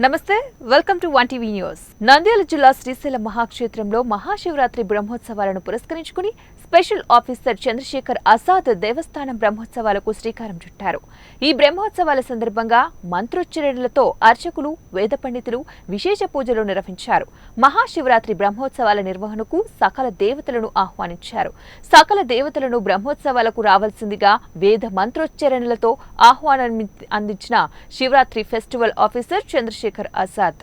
నమస్తే welcome to 1TV news. Nandyal జిల్లా శ్రీశైలం మహాక్షేత్రంలో మహాశివరాత్రి బ్రహ్మోత్సవాలను పురస్కరించుకుని స్పెషల్ ఆఫీసర్ చంద్రశేఖర్ ఆజాద్ దేవస్థానం బ్రహ్మోత్సవాలకు శ్రీకారం చుట్టారు. ఈ బ్రహ్మోత్సవాల సందర్భంగా మంత్రోచ్చరణలతో అర్చకులు, వేద పండితులు విశేష పూజలు నిర్వహించారు. మహాశివరాత్రి బ్రహ్మోత్సవాల నిర్వహణకు సకల దేవతలను ఆహ్వానించారు. సకల దేవతలను బ్రహ్మోత్సవాలకు రావాల్సిందిగా వేద మంత్రోచ్చరణలతో ఆహ్వానాన్ని అందించిన Shivaratri festival officer Chandrashekhar Azad.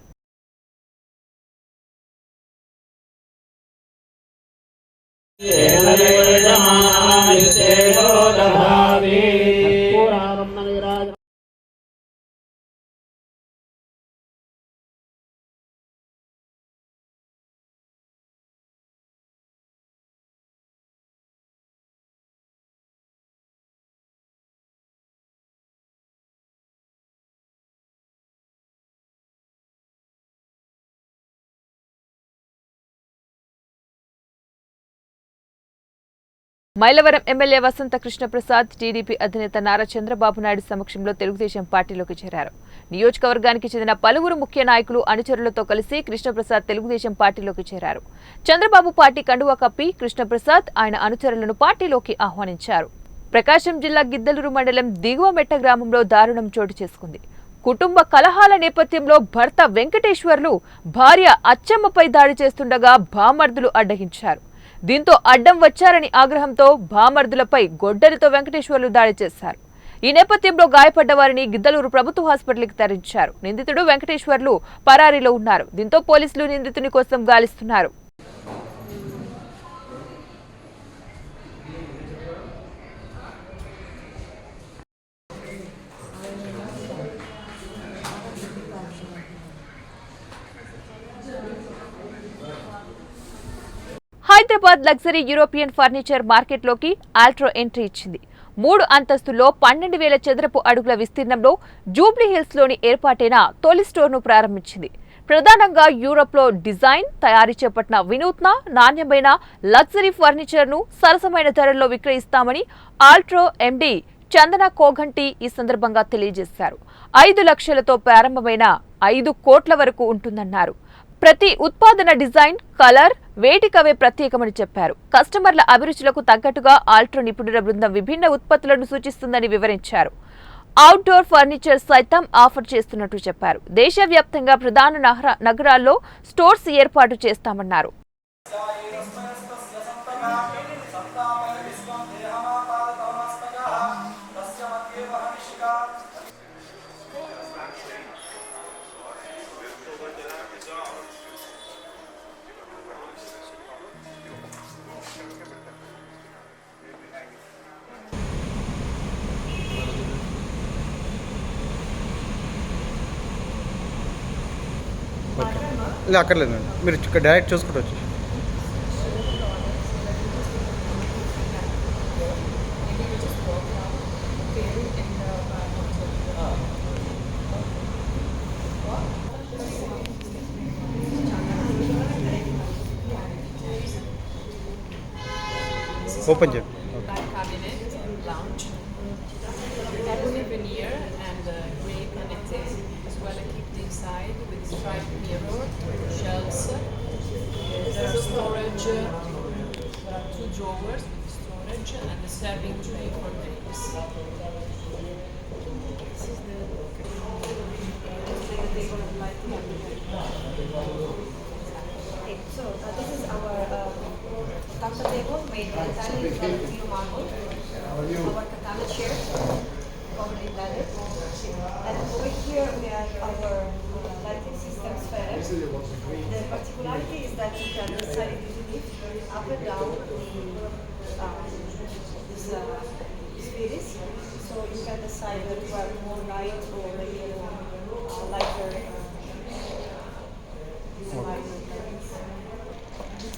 Mylavaram MLA Vasantha Krishnaprasad TDP అధినేత నారా చంద్రబాబు నాయుడు సమక్షంలో తెలుగుదేశం పార్టీలోకి చేరారు. నియోజకవర్గానికి చెందిన పలువురు ముఖ్య నాయకులు అనుచరులతో కలిసి కృష్ణప్రసాద్ తెలుగుదేశం పార్టీలోకి చేరారు. చంద్రబాబు పార్టీ కండువా కప్పి కృష్ణప్రసాద్ ఆయన అనుచరులను పార్టీలోకి ఆహ్వానించారు. ప్రకాశం జిల్లా గిద్దలూరు మండలం దిగువమెట్ట గ్రామంలో దారుణం చోటు చేసుకుంది. కుటుంబ కలహాల నేపథ్యంలో భర్త వెంకటేశ్వర్లు భార్య అచ్చమ్మపై దాడి చేస్తుండగా బామర్దులు అడ్డగించారు. దీంతో అడ్డం వచ్చారని ఆగ్రహంతో బామర్దులపై గొడ్డలితో వెంకటేశ్వర్లు దాడి చేశారు. ఈ నేపథ్యంలో గాయపడ్డ వారిని గిద్దలూరు ప్రభుత్వ హాస్పిటల్కి తరలించారు. నిందితుడు వెంకటేశ్వర్లు పరారీలో ఉన్నారు. దీంతో పోలీసులు నిందితుని కోసం గాలిస్తున్నారు. హైదరాబాద్ లగ్జరీ యూరోపియన్ ఫర్నిచర్ మార్కెట్లోకి ఆల్ట్రో ఎంట్రీ ఇచ్చింది. 3 అంతస్తుల్లో 12,000 చదరపు అడుగుల విస్తీర్ణంలో జూబ్లీ హిల్స్లోని ఏర్పాటైన తొలి స్టోర్ను ప్రారంభించింది. ప్రధానంగా యూరోప్లో డిజైన్, తయారీ చేపట్టిన వినూత్న, నాణ్యమైన లగ్జరీ ఫర్నిచర్ను సరసమైన ధరల్లో విక్రయిస్తామని ఆల్ట్రో ఎండీ చందన కోఘంటి ఈ సందర్భంగా తెలియజేశారు. 5 లక్షలతో ప్రారంభమైన 5 కోట్ల వరకు ఉంటుందన్నారు. ప్రతి ఉత్పాదన డిజైన్, కలర్ వేటికవే ప్రత్యేకమని చెప్పారు. కస్టమర్ల అభిరుచులకు తగ్గట్టుగా ఆల్ట్రో నిపుణుల బృందం విభిన్న ఉత్పత్తులను సూచిస్తుందని వివరించారు. అవుట్డోర్ ఫర్నిచర్ సైతం ఆఫర్ చేస్తున్నట్టు చెప్పారు. దేశవ్యాప్తంగా ప్రధాన నగరాల్లో స్టోర్స్ ఏర్పాటు చేస్తామన్నారు. ఇలా అక్కర్లేదండి, మీరు డైరెక్ట్ చూసుకుంటూ వచ్చి ఓపెన్ చేయండి. Striped mirror, shelves, there are storage, there are 2 drawers with storage and a serving tray for drinks. This is our counter table made entirely with Valentino marble. Our katana chair covered in leather. And over here we have our lighting system sphere. The particularity is that you can decide to lift up and down this spheres. So you can decide whether you are more light or maybe more lighter.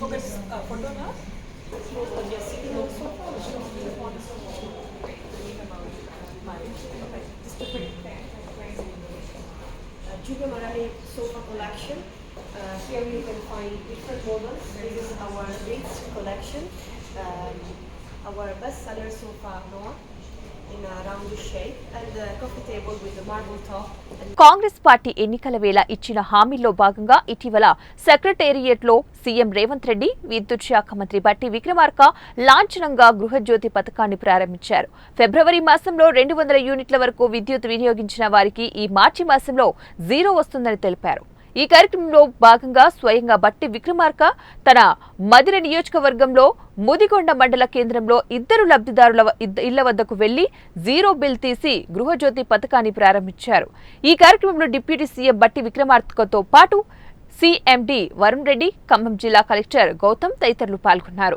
Focus photo now. Yes, sitting on the sofa. Giulio Morelli sofa collection. Here you can find different models. This is our Ritz collection. Our best seller sofa Noah. in a roundish shape, and the coffee table with the marble top. Congress party ఎన్నికల వేళ ఇచ్చిన హామీల్లో భాగంగా ఇటీవల సెక్రటేరియట్లో CM Revanth Reddy విద్యుత్ శాఖ మంత్రి బట్టి విక్రమార్క లాంఛనంగా గృహజ్యోతి పథకాన్ని ప్రారంభించారు. ఫిబ్రవరి మాసంలో 200 యూనిట్ల వరకు విద్యుత్ వినియోగించిన వారికి ఈ మార్చి మాసంలో 0 వస్తుందని తెలిపారు. ఈ కార్యక్రమంలో భాగంగా స్వయంగా బట్టి విక్రమార్క తన మదిర నియోజకవర్గంలో ముదిగొండ మండల కేంద్రంలో 2 లబ్ధిదారుల ఇళ్ల వద్దకు వెళ్లి 0 బిల్ తీసి గృహజ్యోతి పథకాన్ని ప్రారంభించారు. ఈ కార్యక్రమంలో డిప్యూటీ సీఎం బట్టి విక్రమార్కతో పాటు సిఎండి వరుణ్ రెడ్డి, ఖమ్మం జిల్లా కలెక్టర్ గౌతమ్ తదితరులు పాల్గొన్నారు.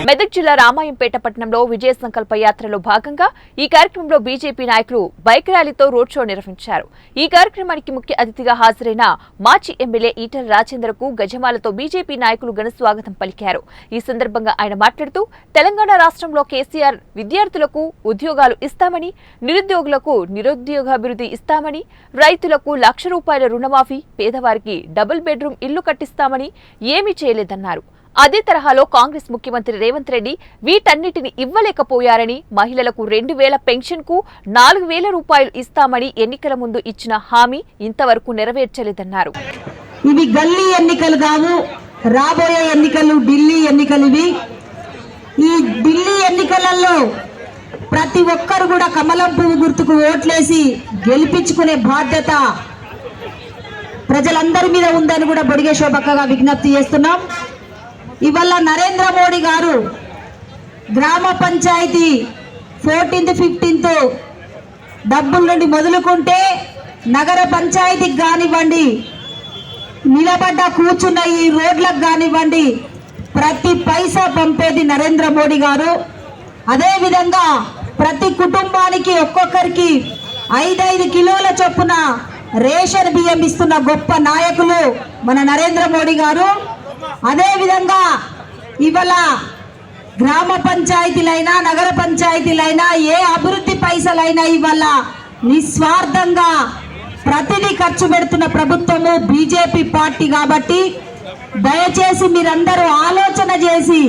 మెదక్ జిల్లా రామాయంపేట పట్టణంలో విజయ సంకల్ప యాత్రలో భాగంగా ఈ కార్యక్రమంలో బీజేపీ నాయకులు బైక్ ర్యాలీతో రోడ్ షో నిర్వహించారు. ఈ కార్యక్రమానికి ముఖ్య అతిథిగా హాజరైన మాజీ ఎమ్మెల్యే ఈటెల రాజేందర్కు గజమాలతో బీజేపీ నాయకులు ఘన స్వాగతం పలికారు. ఈ సందర్భంగా ఆయన మాట్లాడుతూ తెలంగాణ రాష్ట్రంలో కేసీఆర్ విద్యార్థులకు ఉద్యోగాలు ఇస్తామని, నిరుద్యోగులకు నిరుద్యోగాభివృద్ధి ఇస్తామని, రైతులకు ₹1,00,000 రుణమాఫీ, పేదవారికి డబుల్ బెడ్రూమ్ ఇల్లు కట్టిస్తామని ఏమీ చేయలేదన్నారు. అదే తరహాలో కాంగ్రెస్ ముఖ్యమంత్రి రేవంత్ రెడ్డి వీటన్నిటిని ఇవ్వలేకపోయారని, మహిళలకు 2,000 పెన్షన్కు ₹4,000 ఇస్తామని ఎన్నికల ముందు ఇచ్చిన హామీ ఇంతవరకు నెరవేర్చలేదన్నారు. ఇవి గల్లీ ఎన్నికలు కావు, రాబోయే ఎన్నికలు ఢిల్లీ ఎన్నికలు. ఇవి ఈ ఢిల్లీ ఎన్నికలలో ప్రతి ఒక్కరు కూడా కమలం పువ్వు గుర్తుకు ఓట్లేసి గెలిపించుకునే బాధ్యత ప్రజలందరి మీద ఉందని కూడా బొడిగే శోభక్కగా విజ్ఞప్తి చేస్తున్నాం. ఇవాళ నరేంద్ర మోడీ గారు గ్రామ పంచాయతీ 14th, 15th డబ్బుల నుండి మొదలుకుంటే నగర పంచాయతీకి కానివ్వండి, నిలబడ్డ కూర్చున్న ఈ రోడ్లకు కానివ్వండి, ప్రతి పైసా పంపేది నరేంద్ర మోడీ గారు. అదేవిధంగా ప్రతి కుటుంబానికి ఒక్కొక్కరికి 5 కిలోల చొప్పున రేషన్ బియ్యం ఇస్తున్న గొప్ప నాయకులు మన నరేంద్ర మోడీ గారు. అదేవిధంగా ఇవాళ గ్రామ పంచాయతీలైనా నగర పంచాయతీలైనా ఏ అభివృద్ధి పైసలైనా ఇవాళ నిస్వార్థంగా ప్రతిదీ ఖర్చు పెడుతున్న ప్రభుత్వము బీజేపీ పార్టీ. కాబట్టి దయచేసి మీరందరూ ఆలోచన చేసి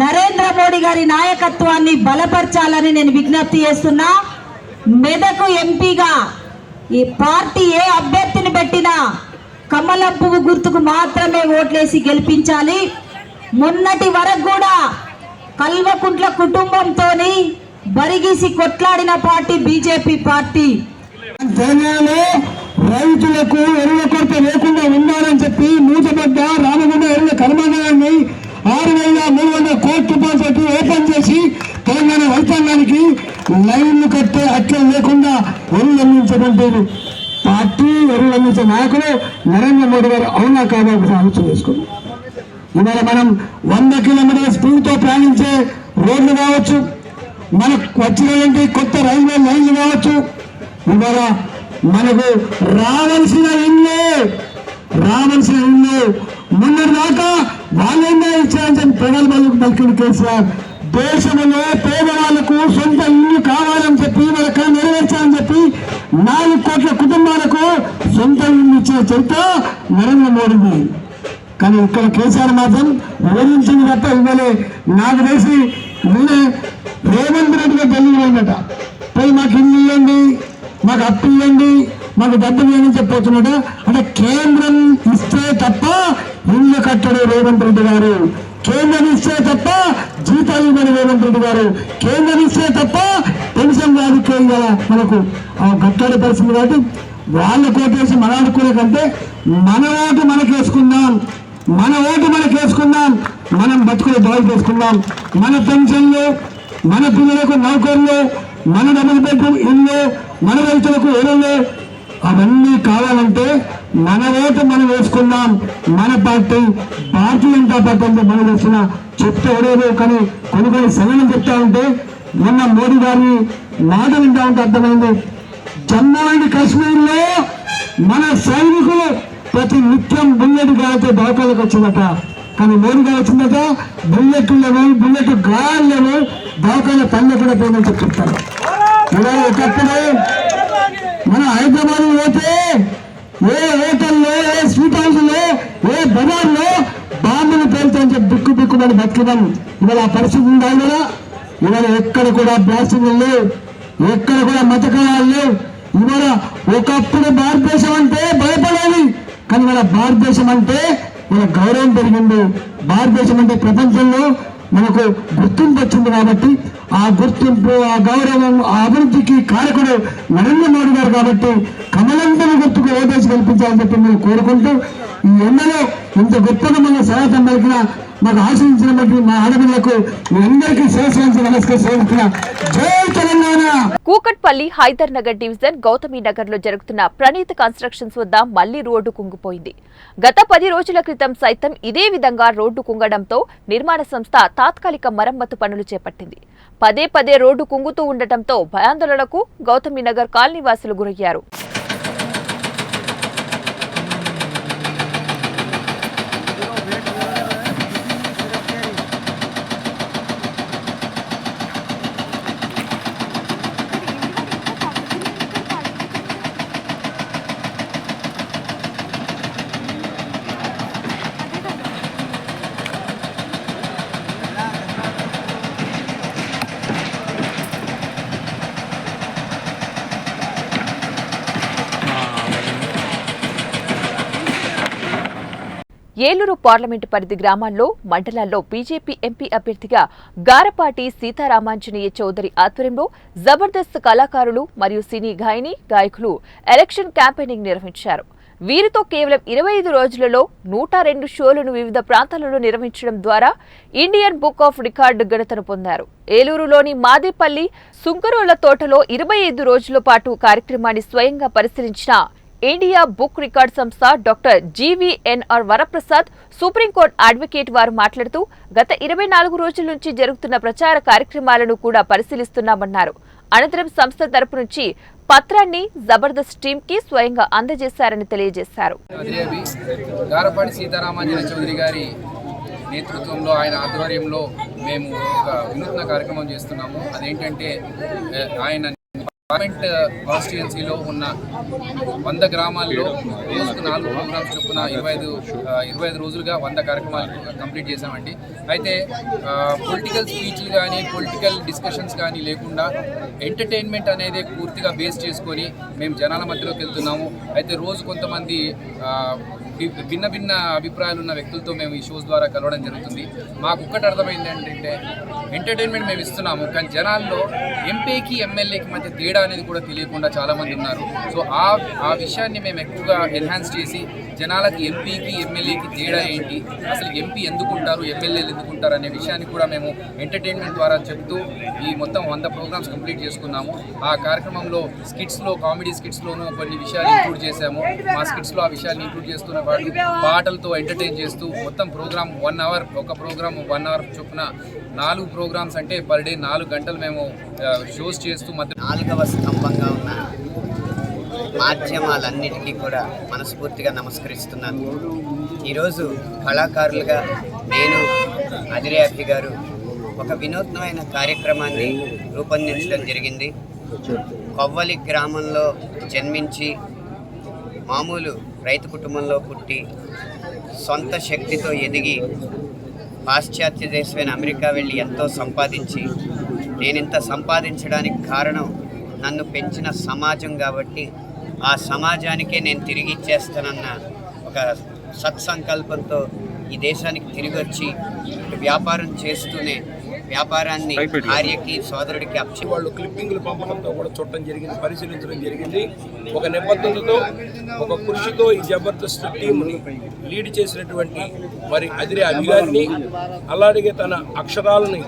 నరేంద్ర మోడీ గారి నాయకత్వాన్ని బలపరచాలని నేను విజ్ఞప్తి చేస్తున్నా. మెదకు ఎంపీగా ఈ పార్టీ ఏ అభ్యర్థిని పెట్టినా కమలం పువ్వు గుర్తుకు మాత్రమే ఓట్లేసి గెలిపించాలి. మొన్నటి వరకు కూడా కల్వకుంట్ల కుటుంబంతోని బరిగీసి కొట్లాడిన పార్టీ బీజేపీ పార్టీ. తెలంగాణలో రైతులకు ఎరువుల కొరత లేకుండా ఉండాలని చెప్పి మూతపడ్డ రామగుండ ఎరువుల కర్మాగారాన్ని 6,300 కోట్ల రూపాయలతో ఓపెన్ చేసి తెలంగాణ రైతాంగానికి లైన్లు కట్టే అట్లా లేకుండా ఎరువులు అందించడంటే పార్టీ ఎరువులు అందించే నాయకులు నరేంద్ర మోడీ గారు అవునా కాదా ఆలోచన చేసుకున్నాం. ఇవాళ మనం 100 కిలోమీటర్ల స్పీడ్తో ప్రయాణించే రోడ్లు కావచ్చు, మనకు వచ్చినటువంటి కొత్త రైల్వే లైన్లు కావచ్చు, ఇవాళ మనకు రావాల్సిన ఇల్లు మొన్నటి దాకా వాళ్ళేందా ఇచ్చారని చెప్పి ప్రగల్భాలకు పలికిన కేసీఆర్ దేశంలో పేదవాళ్లకు సొంత ఇల్లు కావాలని చెప్పి వాళ్ళకి నెరవేర్చాలని చెప్పి 4 కోట్ల కుటుంబాలకు సొంత ఇల్లు ఇచ్చిన చరిత్ర నరేంద్ర మోడీది. కానీ ఇక్కడ కేసీఆర్ మాత్రం వివరించింది తప్ప ఇవ్వలే. నాకు తెలిసి నేనే రేవంత్ రెడ్డిగా ఢిల్లీ పోయిందట, పోయి మాకు ఇల్లు ఇవ్వండి, మాకు అప్పు ఇవ్వండి, మాకు డబ్బులు ఇవ్వని చెప్పొచ్చున్నట. అంటే కేంద్రం ఇస్తే తప్ప ఇల్లు కట్టడు రేవంత్ రెడ్డి గారు, కేంద్రం ఇస్తే తప్ప జీతాలు ఇవ్వని రేవంత్ రెడ్డి గారు, కేంద్రం ఇస్తే తప్ప పెన్షన్ రాజకీయం కదా మనకు కట్టడి పరిస్థితి. కాబట్టి వాళ్ళ కోటేసి మన ఆడుకునే కంటే మన ఓటు మనకేసుకుందాం, మనం బతుకులు బాగు చేసుకుందాం. మన పెన్షన్లు, మన పిల్లలకు నౌకర్లు, మన డబుల్ బెడ్రూమ్ ఇల్లు, మన రైతులకు ఎరువులు, అవన్నీ కావాలంటే మన ఓటు మనం వేసుకుందాం. మన పార్టీ భారతీయ జనతా పార్టీ అంటే మనం వేసిన చెప్తే ఎవరేదో కానీ కొన్ని సంఘటన చెప్తా ఉంటే మొన్న మోడీ గారిని మాట వింటా ఉంటే అర్థమైంది. జమ్మూ అండ్ కాశ్మీర్లో మన సైనికులు ప్రతి నిత్యం బుల్లెట్ గాలితో దవాఖానకు వచ్చిందట. కానీ మోడీ గారు వచ్చిందట బుల్లెట్లు లేవు, బుల్లెట్ గాయాలు లేవు, దవాఖాన పనులు కూడా పోయిందని చెప్తారు. ఇవాళ ఒకప్పుడు మన హైదరాబాద్ పోతే ఏ హోటల్లో, ఏ స్వీట్ హౌస్లో, ఏ బజార్లో బాంబులు పేలుతాయని చెప్పి బిక్కు బిక్కుమని బతికినాం. ఇవాళ ఆ పరిస్థితి ఉందా? ఇవాళ ఎక్కడ కూడా బ్లాస్టింగ్లు లేవు, ఎక్కడ కూడా మత కళాలు లేవు. ఇవాళ ఒకప్పుడు భారతదేశం అంటే భయపడేది, కానీ మన భారతదేశం అంటే మన గౌరవం పెరిగింది. భారతదేశం అంటే ప్రపంచంలో మనకు గుర్తింపు వచ్చింది. కాబట్టి ఆ గుర్తింపు, ఆ గౌరవం, ఆ అభివృద్ధికి కారకుడు నరేంద్ర మోడీ గారు. కాబట్టి కమలంతని గుర్తుకు ఓటేసి కల్పించాలని చెప్పి మేము కోరుకుంటూ, ఈ ఎండలో ఇంత గొప్పగా మన స్వాగతం పలికిన, మాకు ఆశ్రయించిన బట్టి మా ఆడపిల్లకు మీ అందరికీ శిరస్సు నమస్కరిస్తున్నా. జై తెలంగాణ. కూకట్పల్లి హైదర్ నగర్ డివిజన్ గౌతమి నగర్ లో జరుగుతున్న ప్రణీత్ కన్స్ట్రక్షన్స్ వద్ద మళ్లీ రోడ్డు కుంగిపోయింది. గత 10 రోజుల క్రితం సైతం ఇదే విధంగా రోడ్డు కుంగడంతో నిర్మాణ సంస్థ తాత్కాలిక మరమ్మతు పనులు చేపట్టింది. పదే పదే రోడ్డు కుంగుతూ ఉండటంతో భయాందోళనకు గౌతమి నగర్ కాలనీవాసులు గురయ్యారు. ఏలూరు పార్లమెంటు పరిధి గ్రామాల్లో, మండలాల్లో బీజేపీ ఎంపీ అభ్యర్థిగా గారపాటి సీతారామాంజనేయ చౌదరి ఆధ్వర్యంలో జబర్దస్త్ కళాకారులు మరియు సినీ గాయకులు ఎలక్షన్ క్యాంపెయినింగ్ నిర్వహించారు. వీరితో కేవలం 25 రోజులలో 102 షోలను వివిధ ప్రాంతాలలో నిర్వహించడం ద్వారా ఇండియన్ బుక్ ఆఫ్ రికార్డు ఘనతను పొందారు. ఏలూరులోని మాదేపల్లి సుంకరోళ్ల తోటలో 25 రోజుల పాటు కార్యక్రమాన్ని స్వయంగా పరిశీలించిన ఇండియా బుక్ రికార్డ్ సంస్థ డాక్టర్ జీవీఎన్ఆర్ వరప్రసాద్ సుప్రీంకోర్టు అడ్వకేట్ వారు మాట్లాడుతూ, గత 24 రోజుల నుంచి జరుగుతున్న ప్రచార కార్యక్రమాలను కూడా పరిశీలిస్తున్నామన్నారు. అనంతరం సంస్థ తరపు నుంచి పత్రాన్ని జబర్దస్త్ టీమ్ కి స్వయంగా అందజేశారని తెలియజేశారు. గారపాటి సీతారామాంజనేయ చౌదరి గారి నేతృత్వంలో, ఆయన ఆధ్వర్యంలో మేము ఒక వినూత్న కార్యక్రమం చేస్తున్నాము. అదేంటంటే ఆయన పార్లమెంట్ కాన్స్టిట్యుయెన్సీలో ఉన్న 100 గ్రామాల్లో రోజుకు 4 ప్రోగ్రామ్స్ చొప్పున 25 రోజులుగా 100 కార్యక్రమాలు కంప్లీట్ చేశామండి. అయితే పొలిటికల్ స్పీచ్లు కానీ, పొలిటికల్ డిస్కషన్స్ కానీ లేకుండా ఎంటర్టైన్మెంట్ అనేది పూర్తిగా బేస్ చేసుకొని మేము జనాల మధ్యలోకి వెళ్తున్నాము. అయితే రోజు కొంతమంది భిన్న భిన్న అభిప్రాయాలు ఉన్న వ్యక్తులతో మేము ఈ షోస్ ద్వారా కలవడం జరుగుతుంది. మాకు ఒక్కటి అర్థమైంది ఏంటంటే, ఎంటర్టైన్మెంట్ మేము ఇస్తున్నాము, కానీ జనాల్లో ఎంపీకి ఎమ్మెల్యేకి మధ్య తేడా అనేది కూడా తెలియకుండా చాలామంది ఉన్నారు. సో ఆ విషయాన్ని మేము ఎక్కువగా ఎన్హాన్స్ చేసి జనాలకి ఎంపీకి ఎమ్మెల్యేకి తేడా ఏంటి, అసలు ఎంపీ ఎందుకుంటారు, ఎమ్మెల్యేలు ఎందుకుంటారు అనే విషయాన్ని కూడా మేము ఎంటర్టైన్మెంట్ ద్వారా చెప్తూ ఈ మొత్తం 100 ప్రోగ్రామ్స్ కంప్లీట్ చేసుకున్నాము. ఆ కార్యక్రమంలో స్కిట్స్లో, కామెడీ స్కిట్స్లోనూ కొన్ని విషయాలు ఇంక్లూడ్ చేశాము. మా స్కిట్స్లో ఆ విషయాన్ని ఇంక్లూడ్ చేస్తున్న పాటలతో ఎంటర్టైన్ చేస్తూ మొత్తం ప్రోగ్రామ్ 1 అవర్, ఒక ప్రోగ్రామ్ 1 అవర్ చొప్పున 4 ప్రోగ్రామ్స్ అంటే పర్ డే 4 గంటలు మేము షోస్ చేస్తూ మధ్య 4వ స్తంభంగా ఉన్న మాధ్యమాలన్నిటికీ కూడా మనస్ఫూర్తిగా నమస్కరిస్తున్నాను. ఈరోజు కళాకారులుగా నేను, అదిరేపి గారు ఒక వినూత్నమైన కార్యక్రమాన్ని రూపొందించడం జరిగింది. కొవ్వలి గ్రామంలో జన్మించి మామూలు రైతు కుటుంబంలో పుట్టి సొంత శక్తితో ఎదిగి పాశ్చాత్య దేశమైన అమెరికా వెళ్ళి ఎంతో సంపాదించి, నేనింత సంపాదించడానికి కారణం నన్ను పెంచిన సమాజం కాబట్టి ఆ సమాజానికే నేను తిరిగి ఇచ్చేస్తానన్న ఒక సత్సంకల్పంతో ఈ దేశానికి తిరిగి వచ్చి వ్యాపారం చేస్తూనే వ్యాపారాన్ని భార్యకి, సోదరుడికి అప్పచి వాళ్ళు క్లిప్పింగ్లు పంపడంతో కూడా చూడటం జరిగింది, పరిశీలించడం జరిగింది. ఒక నిబద్ధతతో, ఒక కృషితో ఈ జబర్దస్త్ టీంని లీడ్ చేసినటువంటి మరి అదిరే అభి గారిని, అలాగే తన అక్షరాలని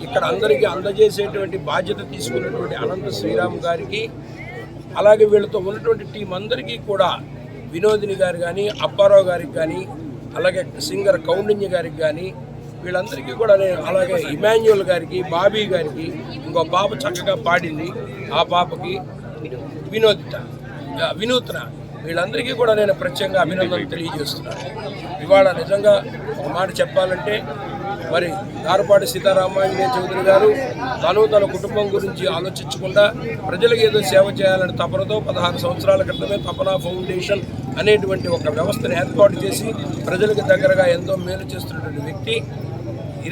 ఇక్కడ అందరికీ అందజేసేటువంటి బాధ్యత తీసుకున్నటువంటి అనంత శ్రీరామ్ గారికి, అలాగే వీళ్ళతో ఉన్నటువంటి టీం అందరికీ కూడా, వినోదిని గారు కానీ, అప్పారావు గారికి కానీ, అలాగే సింగర్ కౌండిన్య గారికి కానీ, వీళ్ళందరికీ కూడా నేను, అలాగే ఇమాన్యుయల్ గారికి, బాబీ గారికి, ఇంకో పాప చక్కగా పాడింది, ఆ పాపకి వినూత్న వీళ్ళందరికీ కూడా నేను ప్రత్యేకంగా అభినందనలు తెలియజేస్తున్నాను. ఇవాళ నిజంగా ఒక మాట చెప్పాలంటే మరి గారపాటి సీతారామాంజనేయ చౌదరి గారు తన కుటుంబం గురించి ఆలోచించకుండా ప్రజలకు ఏదో సేవ చేయాలని తపనతో 16 సంవత్సరాల క్రితమే తపన ఫౌండేషన్ అనేటువంటి ఒక వ్యవస్థను ఏర్పాటు చేసి ప్రజలకు దగ్గరగా ఎంతో మేలు చేస్తున్నటువంటి వ్యక్తి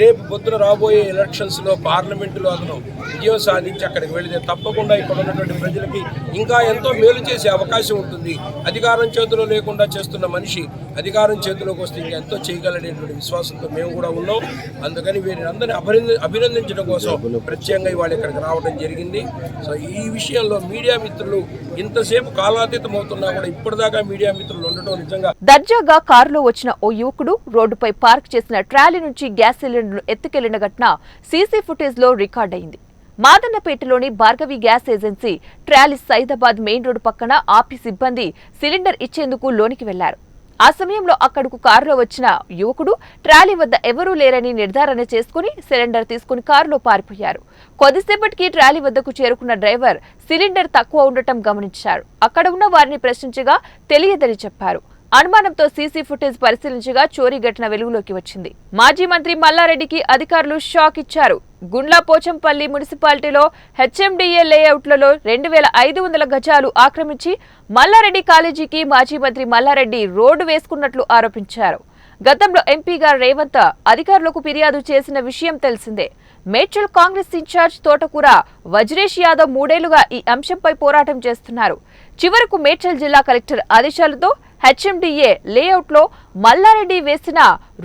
రేపు పొద్దున రాబోయే ఎలక్షన్స్లో పార్లమెంటులో అతను విజయం సాధించి అక్కడికి వెళితే తప్పకుండా ఇక్కడ ఉన్నటువంటి ప్రజలకి ఇంకా ఎంతో మేలు చేసే అవకాశం ఉంటుంది. అధికారం చేతిలో లేకుండా చేస్తున్న మనిషి అధికారం చేతిలోకి వస్తే ఇంకా ఎంతో చేయగలనేటువంటి విశ్వాసంతో మేము కూడా ఉన్నాం. అందుకని వీరిని అందరినీ అభినందించడం కోసం ప్రత్యేకంగా ఇవాళ ఇక్కడికి రావడం జరిగింది. సో ఈ విషయంలో మీడియా మిత్రులు ఇంతసేపు కాలాతీతం అవుతున్నా కూడా ఇప్పటిదాకా మీడియా మిత్రులు ఉండటం నిజంగా. దర్జాగా కారులో వచ్చిన ఓ యువకుడు రోడ్డుపై పార్క్ చేసిన ట్రాలీ నుంచి గ్యాస్ సిలిండర్ను ఎత్తుకెళ్లిన ఘటన సీసీ ఫుటేజ్ లో రికార్డయింది. మాదన్నపేటలోని Bhargavi gas agency trolley Saidabad main road పక్కన ఆపి సిబ్బంది సిలిండర్ ఇచ్చేందుకు లోనికి వెళ్లారు. ఆ సమయంలో అక్కడకు కారులో వచ్చిన యువకుడు ట్రాలీ వద్ద ఎవరూ లేరని నిర్ధారణ చేసుకుని సిలిండర్ తీసుకుని కారులో పారిపోయారు. కొద్దిసేపటికి ట్రాలీ వద్దకు చేరుకున్న డ్రైవర్ సిలిండర్ తక్కువ ఉండటం గమనించారు. అక్కడ ఉన్న వారిని ప్రశ్నించగా తెలియదని చెప్పారు. అనుమానంతో సీసీ ఫుటేజ్ పరిశీలించగా చోరీ ఘటన వెలుగులోకి వచ్చింది. మాజీ మంత్రి మల్లారెడ్డికి అధికారులు షాక్ ఇచ్చారు. గుండ్ల పోచంపల్లి మున్సిపాలిటీలో హెచ్ఎండిఏ లేఅవుట్లలో 2500 గజాలు ఆక్రమించి మల్లారెడ్డి కాలేజీకి మాజీ మంత్రి మల్లారెడ్డి రోడ్డు వేసుకున్నట్లు ఆరోపించారు. గతంలో ఎంపీగా రేవంత్ అధికారులకు ఫిర్యాదు చేసిన విషయం తెలిసిందే. మేడ్చల్ కాంగ్రెస్ ఇన్ఛార్జ్ తోటకూర వజ్రేష్ యాదవ్ 3 ఏళ్లుగా ఈ అంశంపై పోరాటం చేస్తున్నారు. చివరకు మేడ్చల్ జిల్లా కలెక్టర్ ఆదేశాలతో హెచ్ఎండిఏ లేఅవుట్లో మల్లారెడ్డి వేసిన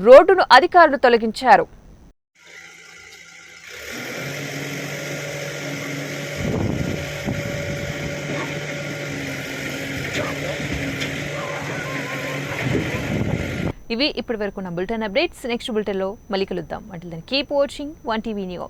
రోడ్డును అధికారులు తొలగించారు. ఇవి ఇప్పటి వరకు నా బులెటిన్ అప్డేట్స్. నెక్స్ట్ బులెటిన్లో మళ్ళీ కలుద్దాం. Until then keep watching 1TV news.